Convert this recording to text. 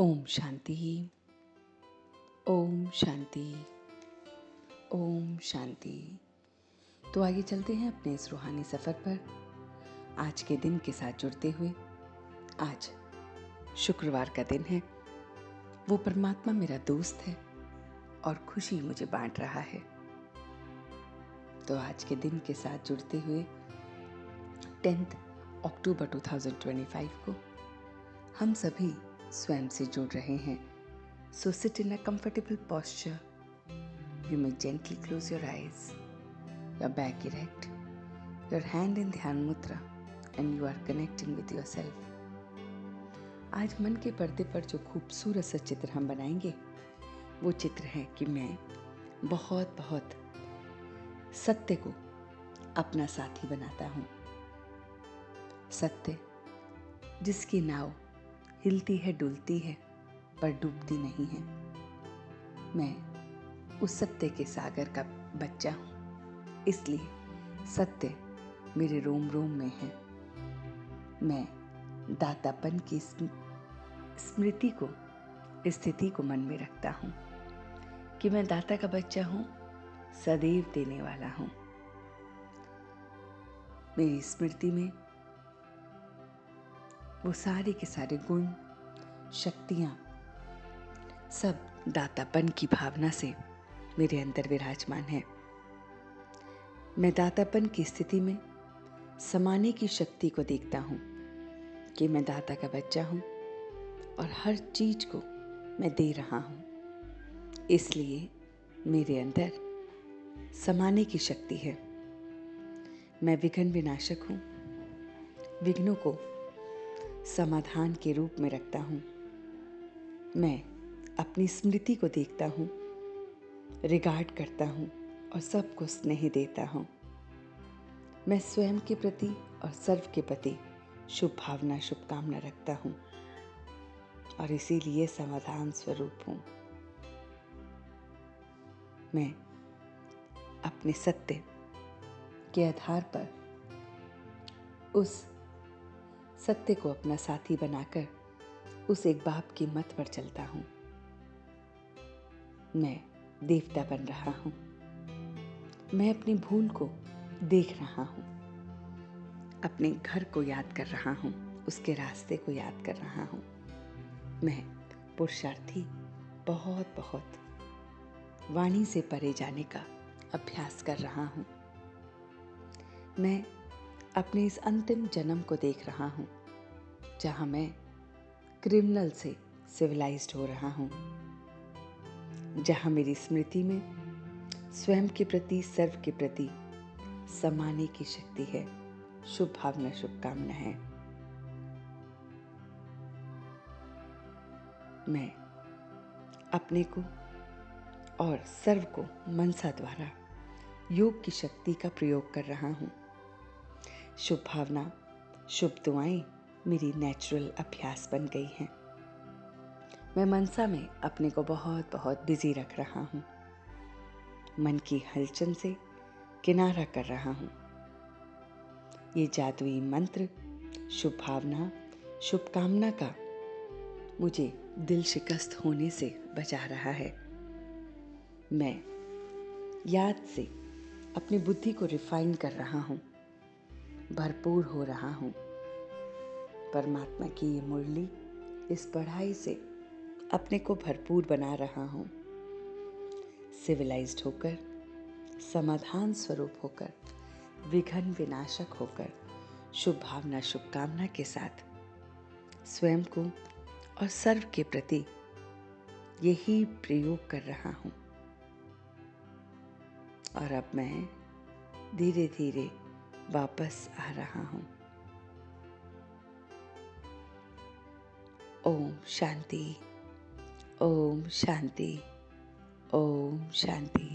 ओम शांति। ओम शांति। ओम शांति। तो आगे चलते हैं अपने इस रूहानी सफ़र पर आज के दिन के साथ जुड़ते हुए। आज शुक्रवार का दिन है। वो परमात्मा मेरा दोस्त है और खुशी मुझे बांट रहा है। तो आज के दिन के साथ जुड़ते हुए 10 अक्टूबर 2025 को हम सभी स्वयं से जुड़ रहे हैं। So sit in a comfortable posture. You may gently close your eyes, your back erect, your hand in Dhyan Mudra, and you are connecting with yourself. आज मन के पर्दे पर जो खूबसूरत सा चित्र हम बनाएंगे वो चित्र है कि मैं बहुत बहुत सत्य को अपना साथी बनाता हूँ। सत्य जिसकी नाव हिलती है डुलती है पर डूबती नहीं है। मैं उस सत्य के सागर का बच्चा हूँ, इसलिए सत्य मेरे रोम रोम में है। मैं दातापन की स्मृति को स्थिति को मन में रखता हूँ कि मैं दाता का बच्चा हूँ, सदैव देने वाला हूँ। मेरी स्मृति में वो सारे के सारे गुण शक्तियाँ सब दातापन की भावना से मेरे अंदर विराजमान है। मैं दातापन की स्थिति में समाने की शक्ति को देखता हूँ कि मैं दाता का बच्चा हूँ और हर चीज को मैं दे रहा हूँ, इसलिए मेरे अंदर समाने की शक्ति है। मैं विघ्न विनाशक हूँ, विघ्नों को समाधान के रूप में रखता हूँ। मैं अपनी स्मृति को देखता हूँ, रिगार्ड करता हूँ और सबको स्नेह देता हूँ। मैं स्वयं के प्रति और सर्व के प्रति शुभ भावना शुभकामना रखता हूँ और इसीलिए समाधान स्वरूप हूँ। मैं अपने सत्य के आधार पर उस सत्य को अपना साथी बनाकर उस एक बाप की मत पर चलता हूँ। मैं देवता बन रहा हूँ। मैं अपनी भूल को देख रहा हूँ, अपने घर को याद कर रहा हूँ, उसके रास्ते को याद कर रहा हूँ। मैं पुरुषार्थी बहुत बहुत वाणी से परे जाने का अभ्यास कर रहा हूँ। मैं अपने इस अंतिम जन्म को देख रहा हूँ जहाँ मैं क्रिमिनल से सिविलाइज्ड हो रहा हूँ, जहाँ मेरी स्मृति में स्वयं के प्रति सर्व के प्रति समाने की शक्ति है, शुभ भावना शुभकामना है। मैं अपने को और सर्व को मनसा द्वारा योग की शक्ति का प्रयोग कर रहा हूँ। शुभ भावना शुभ दुआएं मेरी नेचुरल अभ्यास बन गई हैं। मैं मनसा में अपने को बहुत बहुत बिजी रख रहा हूँ। मन की हलचल से किनारा कर रहा हूँ। ये जादुई मंत्र शुभ भावना शुभकामना का मुझे दिल शिकस्त होने से बचा रहा है। मैं याद से अपनी बुद्धि को रिफाइन कर रहा हूँ, भरपूर हो रहा हूँ। परमात्मा की ये मुरली इस पढ़ाई से अपने को भरपूर बना रहा हूँ। सिविलाइज्ड होकर, समाधान स्वरूप होकर, विघ्न विनाशक होकर, शुभ भावना शुभकामना के साथ स्वयं को और सर्व के प्रति यही प्रयोग कर रहा हूँ। और अब मैं धीरे धीरे वापस आ रहा हूँ। ओम शांति। ओम शांति। ओम शांति।